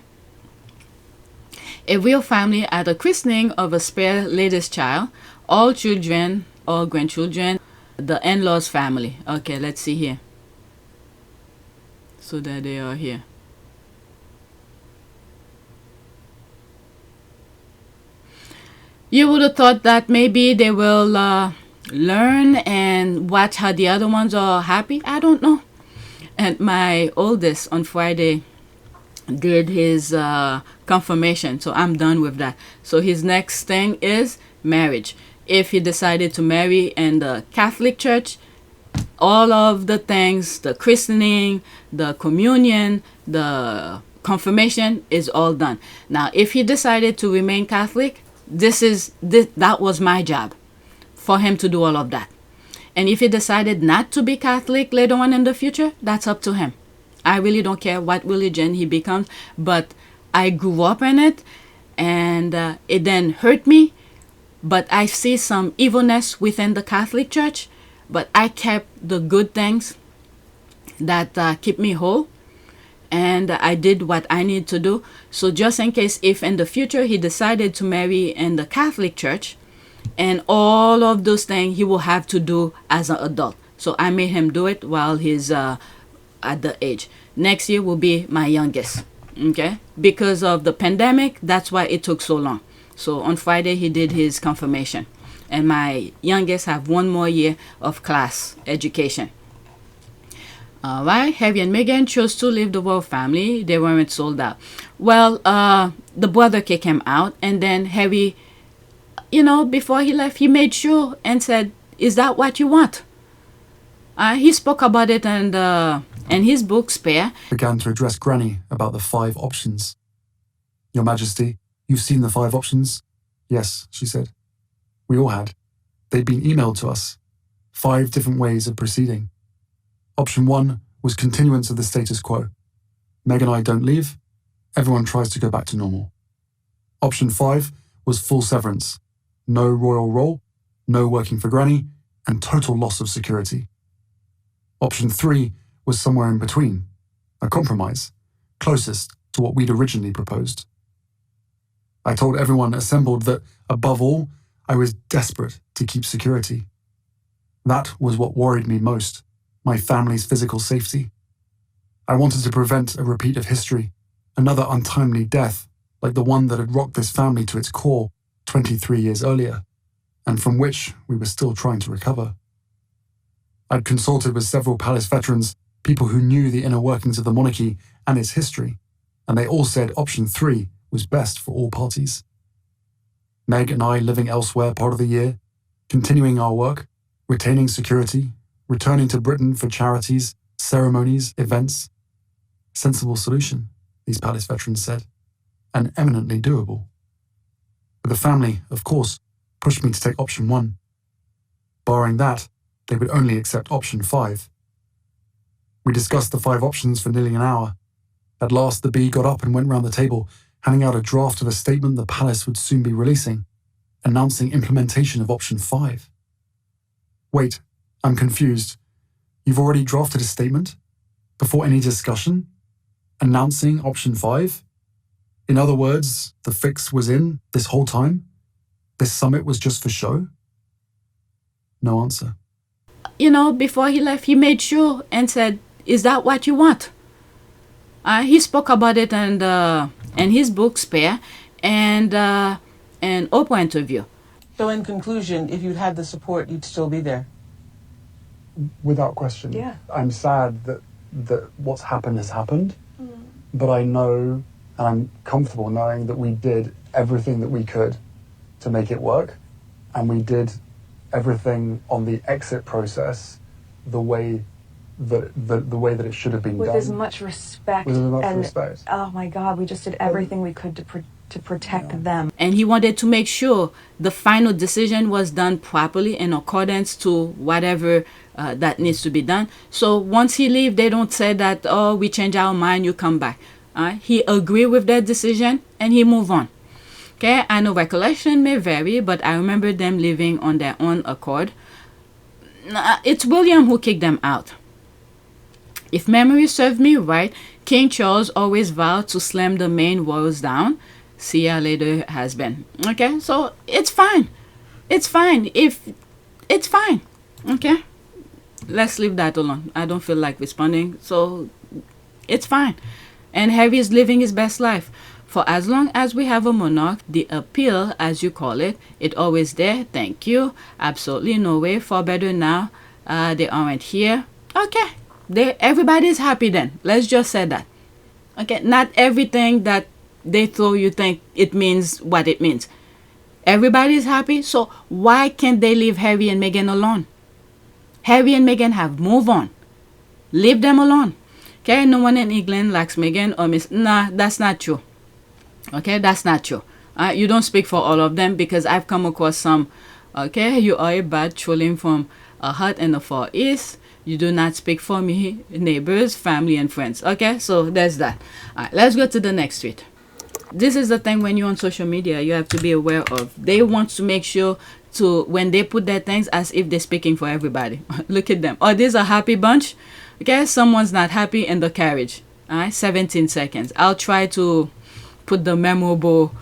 A real family at a christening of a spare latest child. All children, all grandchildren. The in-laws family. Okay, let's see here. So that they are here. You would have thought that maybe they will learn and watch how the other ones are happy. I don't know. And my oldest on Friday did his confirmation, so I'm done with that. So his next thing is marriage. If he decided to marry in the Catholic Church, all of the things, the christening, the communion, the confirmation is all done. Now, if he decided to remain Catholic, that was my job, for him to do all of that. And if he decided not to be Catholic later on in the future, that's up to him. I really don't care what religion he becomes, but I grew up in it, and it then hurt me. But I see some evilness within the Catholic Church, but I kept the good things that keep me whole. And I did what I need to do. So just in case if in the future he decided to marry in the Catholic Church, and all of those things he will have to do as an adult. So I made him do it while he's at the age. Next year will be my youngest. Okay? Because of the pandemic, that's why it took so long. So on Friday he did his confirmation. And my youngest have 1 more year of class education. Alright, Harry and Meghan chose to leave the royal family. They weren't sold out. Well, the brother kicked him out, and then Harry, before he left, he made sure and said, "Is that what you want?" He spoke about it in his book, Spare. Began to address Granny about the 5 options. "Your Majesty, you've seen the 5 options?" "Yes," she said. "We all had. They'd been emailed to us. 5 different ways of proceeding. Option 1 was continuance of the status quo. Meg and I don't leave. Everyone tries to go back to normal. Option 5 was full severance. No royal role, no working for Granny, and total loss of security. Option 3 was somewhere in between, a compromise, closest to what we'd originally proposed. I told everyone assembled that, above all, I was desperate to keep security. That was what worried me most. My family's physical safety. I wanted to prevent a repeat of history, another untimely death like the one that had rocked this family to its core 23 years earlier, and from which we were still trying to recover. I'd consulted with several palace veterans, people who knew the inner workings of the monarchy and its history, and they all said option 3 was best for all parties. Meg and I living elsewhere part of the year, continuing our work, retaining security, returning to Britain for charities, ceremonies, events. Sensible solution, these palace veterans said, and eminently doable. But the family, of course, pushed me to take option 1. Barring that, they would only accept option 5. We discussed the 5 options for nearly an hour. At last, the bee got up and went round the table, handing out a draft of a statement the palace would soon be releasing, announcing implementation of option 5. Wait, I'm confused. You've already drafted a statement? Before any discussion? Announcing option 5? In other words, the fix was in this whole time? This summit was just for show? No answer. You know, before he left, he made sure and said, is that what you want? He spoke about it in his book, Spare, and an Oprah interview. So in conclusion, if you'd had the support, you'd still be there? Without question. Yeah. I'm sad that what's happened has happened, but I know and I'm comfortable knowing that we did everything that we could to make it work, and we did everything on the exit process the way that it should have been with done. as much respect. With as much and, respect. Oh my God, we just did everything we could to protect them. And he wanted to make sure the final decision was done properly in accordance to whatever that needs to be done. So once he leaves, they don't say that, oh, we change our mind, you come back. He agreed with that decision and he moved on. Okay, I know recollection may vary, but I remember them living on their own accord. It's William who kicked them out. If memory served me right, King Charles always vowed to slam the main walls down. See ya later, husband. Okay, so it's fine. It's fine. It's fine. Okay, let's leave that alone. I don't feel like responding, so it's fine. And Harry is living his best life. For as long as we have a monarch, the appeal, as you call it, it's always there. Thank you. Absolutely no way for better now. They aren't here. Okay. Everybody's happy then. Let's just say that. Okay. Not everything that they throw you think it means what it means. Everybody's happy. So why can't they leave Harry and Meghan alone? Harry and Meghan have moved on. Leave them alone. Okay. No one in England likes Meghan or Miss. Nah, that's not true. Okay, that's not true. You don't speak for all of them because I've come across some. Okay, you are a bad trolling from a hut in the Far East. You do not speak for me, neighbors, family, and friends. Okay, so there's that. All right, let's go to the next tweet. This is the thing when you're on social media, you have to be aware of. They want to make sure to, when they put their things, as if they're speaking for everybody. Look at them. Oh, there's a happy bunch. Okay, someone's not happy in the carriage. All right, 17 seconds. I'll try to put the memorable,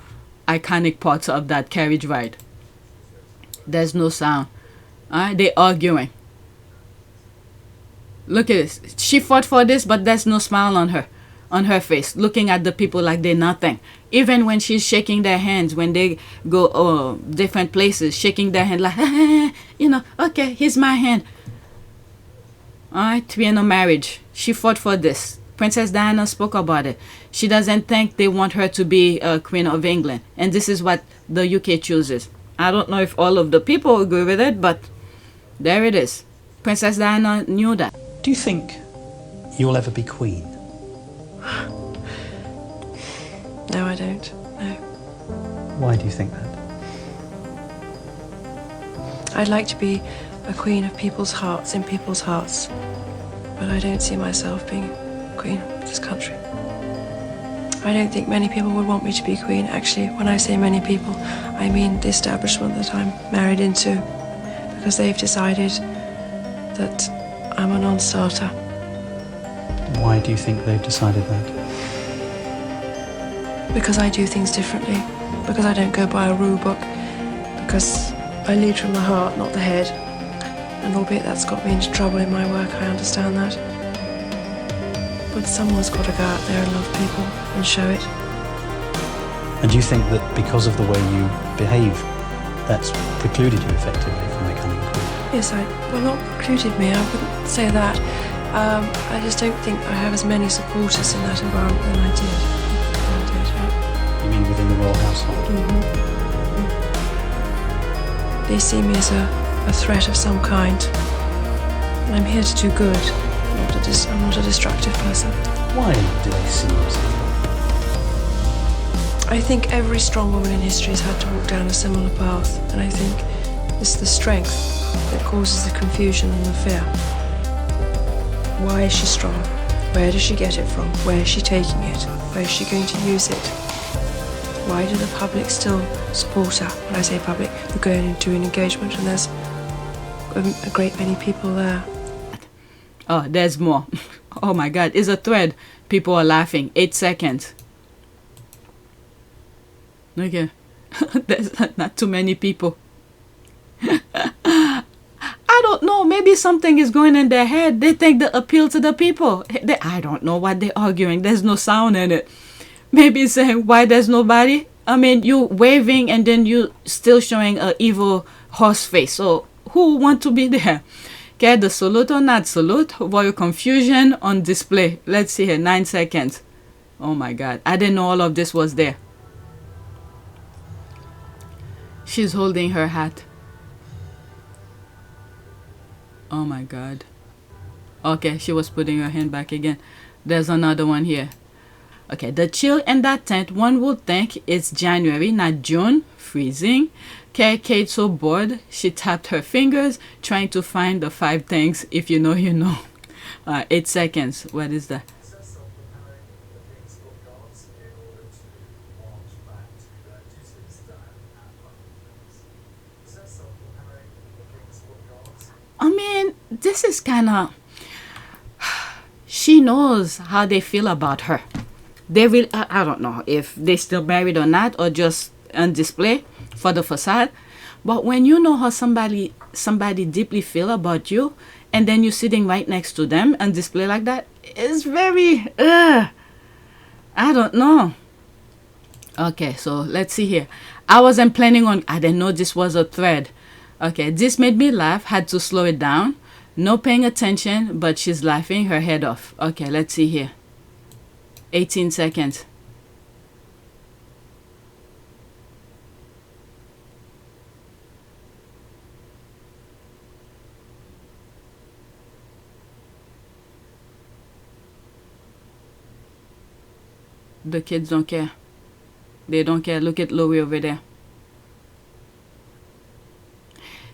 iconic parts of that carriage ride. There's no sound. They're arguing. Look at this. She fought for this, but there's no smile on her face, looking at the people like they're nothing. Even when she's shaking their hands, when they go different places, shaking their hand like, you know, okay, here's my hand. All right, to be in a marriage. She fought for this. Princess Diana spoke about it. She doesn't think they want her to be Queen of England. And this is what the UK chooses. I don't know if all of the people agree with it, but there it is. Princess Diana knew that. Do you think you'll ever be Queen? No, I don't. No. Why do you think that? I'd like to be a queen of people's hearts, in people's hearts. But I don't see myself being Queen of this country. I don't think many people would want me to be Queen. Actually, when I say many people, I mean the establishment that I'm married into, because they've decided that I'm a non-starter. Why do you think they've decided that? Because I do things differently, because I don't go by a rule book, because I lead from the heart, not the head. And albeit that's got me into trouble in my work, I understand that. But someone's got to go out there and love people and show it. And do you think that because of the way you behave, that's precluded you effectively from becoming Queen? Yes, well, not precluded me, I wouldn't say that. I just don't think I have as many supporters in that environment than I did. You mean within the royal household? They see me as a threat of some kind. And I'm here to do good. I'm not a destructive person. Why do they see you as a threat? I think every strong woman in history has had to walk down a similar path, and I think it's the strength that causes the confusion and the fear. Why is she strong? Where does she get it from? Where is she taking it? Where is she going to use it? Why do the public still support her? When I say public, we're going into an engagement and there's a great many people there. Oh, there's more. Oh my God, it's a thread. People are laughing. 8 seconds. Okay. There's not too many people. I don't know. Maybe something is going in their head. They think they appeal to the people. I don't know what they're arguing. There's no sound in it. Maybe saying, why there's nobody? I mean, you waving and then you still showing a evil horse face. So who want to be there? Okay, the salute or not salute? Voyeur confusion on display. Let's see here, 9 seconds. Oh my God. I didn't know all of this was there. She's holding her hat. Oh my God. Okay, she was putting her hand back again. There's another one here. Okay, the chill in that tent, one would think it's January, not June. Freezing. Okay, Kate's so bored. She tapped her fingers, trying to find the 5 things. If you know, you know. 8 seconds. What is that? I mean, this is kind of... She knows how they feel about her. They really... I don't know if they still married or not, or just on display for the facade. But when you know how somebody deeply feel about you, and then you're sitting right next to them on display like that, it's very... I don't know. Okay, so let's see here. I wasn't planning on... I didn't know this was a thread. Okay, this made me laugh. Had to slow it down. No paying attention, but she's laughing her head off. Okay, let's see here. 18 seconds. The kids don't care. They don't care. Look at Louis over there.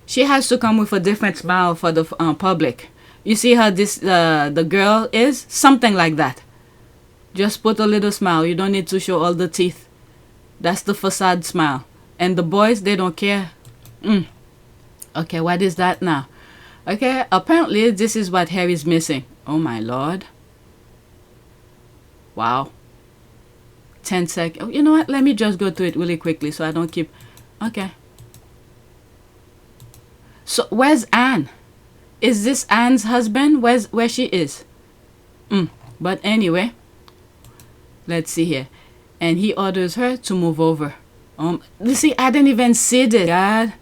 She has to come with a different smile for the public. You see how this the girl is? Something like that. Just put a little smile. You don't need to show all the teeth. That's the facade smile. And the boys, they don't care. Okay, what is that now? Okay, apparently this is what Harry's missing. Oh my Lord. Wow. 10 seconds. You know what? Let me just go through it really quickly so I don't keep... Okay. So where's Anne? Is this Anne's husband? Where she is? But anyway, let's see here. And he orders her to move over. You see, I didn't even see this. God.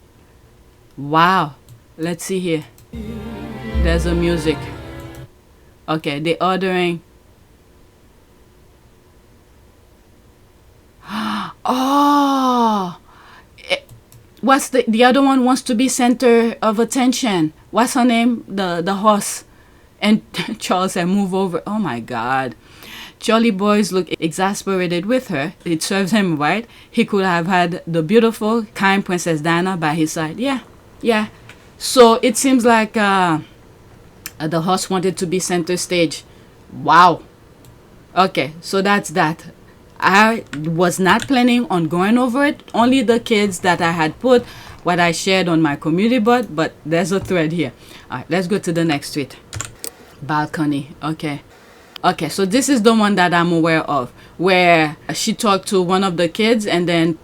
Wow. Let's see here. There's the music. Okay, they're ordering. Oh. What's the other one wants to be center of attention? What's her name? The horse. And Charles said, move over. Oh my God. Jolly boys look exasperated with her. It serves him right. He could have had the beautiful, kind Princess Diana by his side. Yeah. So it seems like the horse wanted to be center stage. Wow. Okay, so that's that. I was not planning on going over it. Only the kids that I had put what I shared on my community board, but there's a thread here. All right, let's go to the next tweet. Balcony. Okay, so this is the one that I'm aware of, where she talked to one of the kids, and then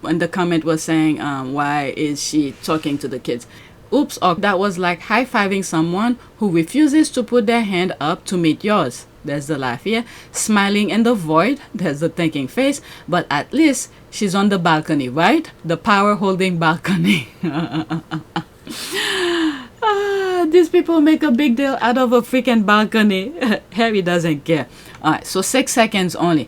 when the comment was saying, why is she talking to the kids? Oops, that was like high-fiving someone who refuses to put their hand up to meet yours. There's the laugh here. Smiling in the void. There's the thinking face. But at least she's on the balcony, right? The power-holding balcony. These people make a big deal out of a freaking balcony. Harry doesn't care. Alright, so 6 seconds only.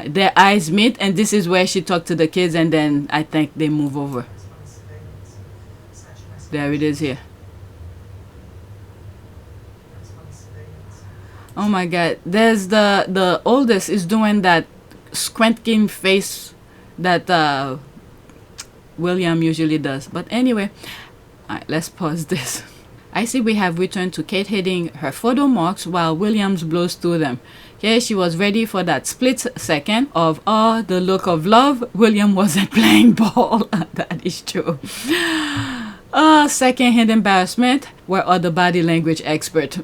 Their eyes meet, and this is where she talked to the kids, and then I think they move over. There it is here. Oh my God. There's the oldest is doing that squinting face that William usually does. But anyway, alright, let's pause this. I see we have returned to Kate hitting her photo marks while Williams blows through them. Okay, she was ready for that split second of the look of love. William wasn't playing ball. That is true. Second-hand embarrassment. Where are the body language expert?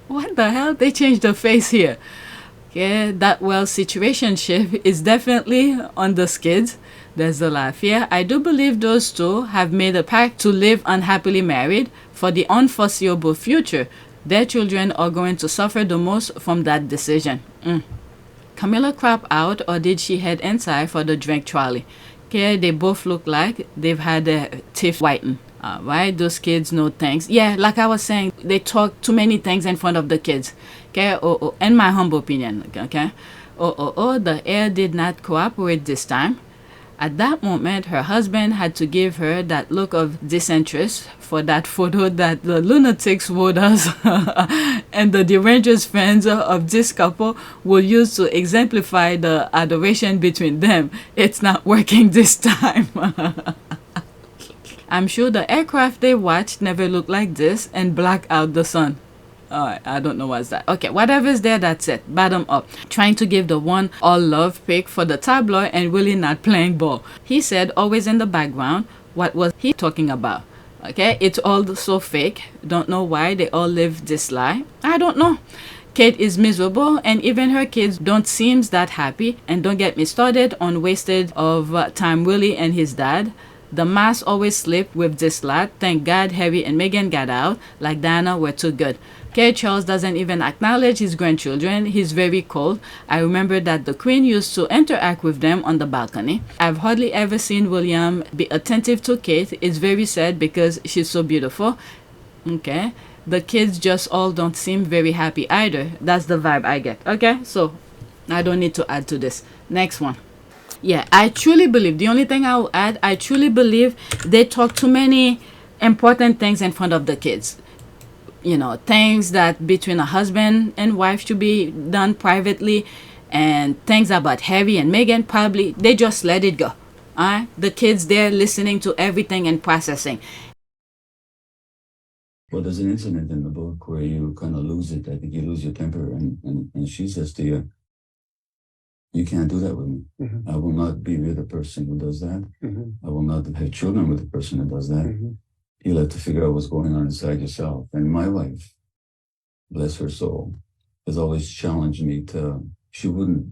What the hell? They changed the face here. Yeah, that well situationship is definitely on the skids. There's the laugh here. I do believe those two have made a pact to live unhappily married for the unforeseeable future. Their children are going to suffer the most from that decision. Camilla crop out, or did she head inside for the drink trolley? Okay, they both look like they've had their teeth whitened. Right, those kids know things. Yeah, like I was saying, they talk too many things in front of the kids. Okay, in my humble opinion. Okay, the heir did not cooperate this time. At that moment, her husband had to give her that look of disinterest for that photo that the lunatics wrote us and the deranged friends of this couple will use to exemplify the adoration between them. It's not working this time. I'm sure the aircraft they watched never looked like this and black out the sun. I don't know what's that. Okay, whatever's there, that's it. Bottom up. Trying to give the one all love pic for the tabloid and really not playing ball. He said, always in the background, what was he talking about? Okay, it's all so fake. Don't know why they all live this lie. I don't know. Kate is miserable and even her kids don't seem that happy. And don't get me started on wasted of time Willie and his dad. The mask always slipped with this lot. Thank God Harry and Meghan got out. Like Diana were too good. Okay, Charles doesn't even acknowledge his grandchildren. He's very cold. I remember that the Queen used to interact with them on the balcony. I've hardly ever seen William be attentive to Kate. It's very sad because she's so beautiful. Okay, the kids just all don't seem very happy either. That's the vibe I get. Okay, so I don't need to add to this. Next one. Yeah, I truly believe, the only thing I'll add, I truly believe they talk too many important things in front of the kids. You know, things that between a husband and wife should be done privately, and things about Harry and Meghan, probably they just let it go. The kids there listening to everything and processing. Well, there's an incident in the book where you kind of lose it. I think you lose your temper, and she says to you, you can't do that with me. I will not be with a person who does that. I will not have children with a person who does that. You'll have to figure out what's going on inside yourself. And my wife, bless her soul, has always challenged me to, she wouldn't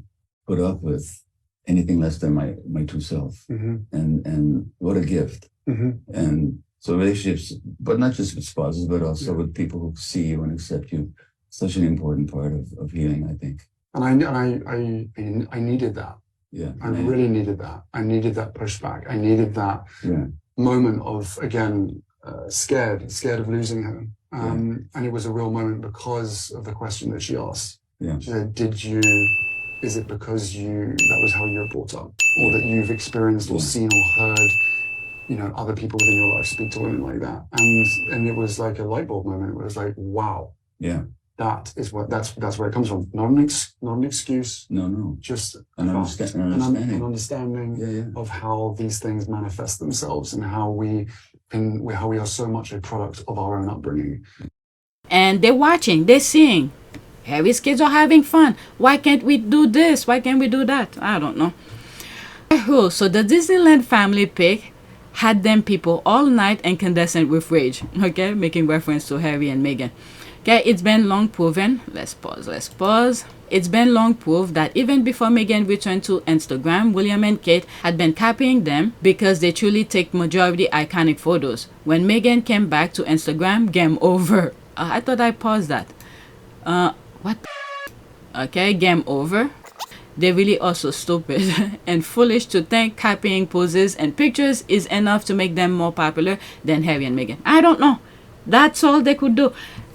put up with anything less than my true self. And what a gift. And so relationships, but not just with spouses, but also with people who see you and accept you, such an important part of healing, I think. And I needed that. Yeah. I really needed that. I needed that pushback. I needed that moment of, again, scared of losing her. And it was a real moment because of the question that she asked. She said, is it because that was how you were brought up? Or that you've experienced or seen or heard, you know, other people within your life speak to women like that? And it was like a light bulb moment. It was like, wow. Yeah. That's where it comes from. Not an excuse. No. Just an understanding of how these things manifest themselves and how we are so much a product of our own upbringing. And they're watching, they're seeing. Harry's kids are having fun. Why can't we do this? Why can't we do that? I don't know. So the Disneyland family pic had them people all night incandescent with rage. Okay, making reference to Harry and Meghan. Okay, it's been long proven. Let's pause. It's been long proved that even before Meghan returned to Instagram, William and Kate had been copying them because they truly take majority iconic photos. When Meghan came back to Instagram, game over. I thought I paused that. What? Okay, game over. They really are so stupid and foolish to think copying poses and pictures is enough to make them more popular than Harry and Meghan. I don't know. That's all they could do.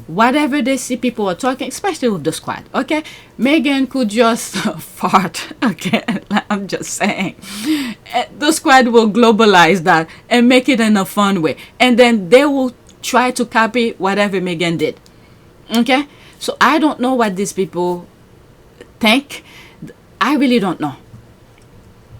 Whatever they see people are talking, especially with the squad, okay? Meghan could just fart, okay? I'm just saying. The squad will globalize that and make it in a fun way. And then they will try to copy whatever Meghan did, okay? So I don't know what these people think. I really don't know.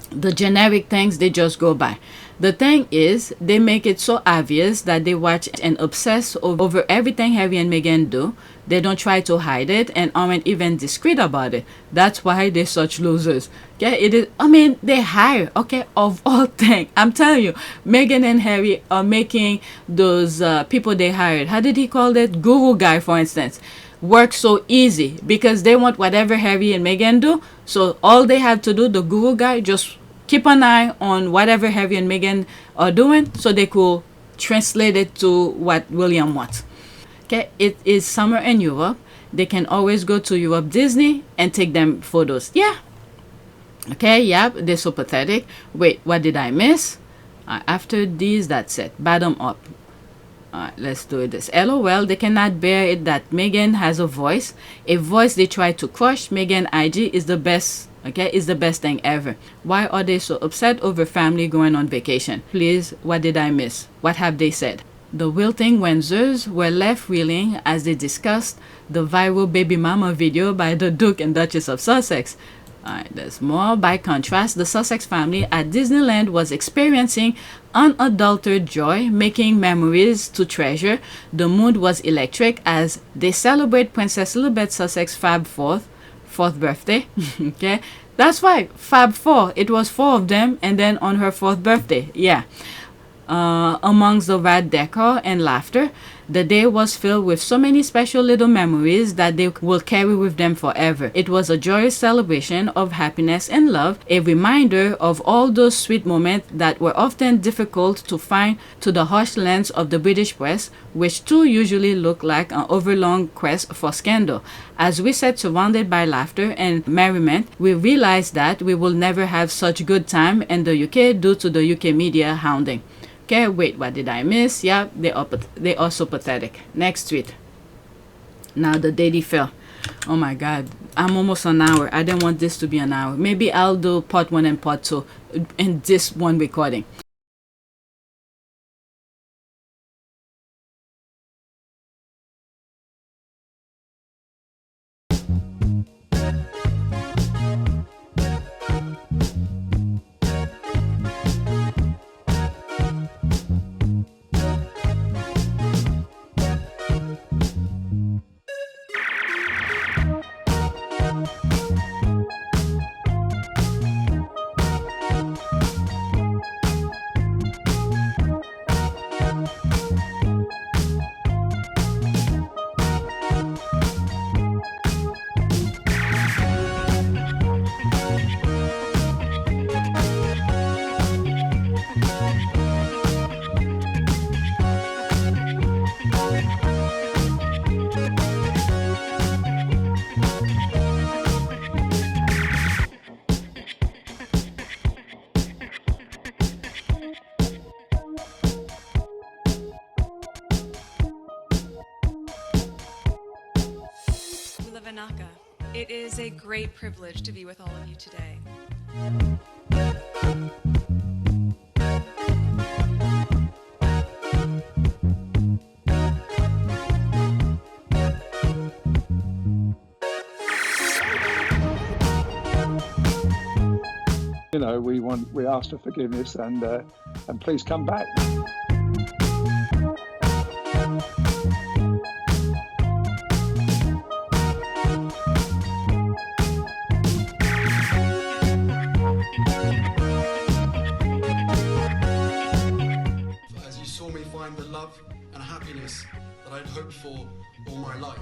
The generic things, they just go by. The thing is, they make it so obvious that they watch and obsess over everything Harry and Meghan do. They don't try to hide it and aren't even discreet about it. That's why they're such losers. Okay, it is. I mean, they hire. Okay, of all things, I'm telling you, Meghan and Harry are making those people they hired. How did he call that? Guru guy, for instance. work so easy because they want whatever Harry and Meghan do. So all they have to do, the Google guy, just keep an eye on whatever Harry and Meghan are doing so they could translate it to what William wants. Okay, it is summer in Europe. They can always go to Europe Disney and take them photos. Yeah. Okay, yeah, they're so pathetic. Wait, what did I miss? After these, that's it. Bottom up. Alright, let's do this. LOL, they cannot bear it that Meghan has a voice they try to crush. Meghan IG is the best, okay, is the best thing ever. Why are they so upset over family going on vacation? Please, what did I miss? What have they said? The wilting Windsors were left reeling as they discussed the viral baby mama video by the Duke and Duchess of Sussex. Alright, there's more. By contrast, the Sussex family at Disneyland was experiencing unadulterated joy, making memories to treasure. The mood was electric as they celebrate Princess Elizabeth Sussex Fab fourth birthday. Okay, that's right, Fab 4. It was 4 of them, and then on her 4th birthday. Yeah. Amongst the rat decor and laughter, the day was filled with so many special little memories that they will carry with them forever. It was a joyous celebration of happiness and love, a reminder of all those sweet moments that were often difficult to find to the harsh lens of the British press, which too usually look like an overlong quest for scandal. As we sat surrounded by laughter and merriment, we realized that we will never have such good time in the UK due to the UK media hounding. Okay, wait, what did I miss? Yeah, they are so pathetic. Next tweet. Now the Daily Fail. Oh my god, I'm almost an hour. I didn't want this to be an hour. Maybe I'll do part 1 and part 2 in this one recording. It is a great privilege to be with all of you today. You know, we ask for forgiveness and please come back. As you saw me find the love and happiness that I'd hoped for all my life.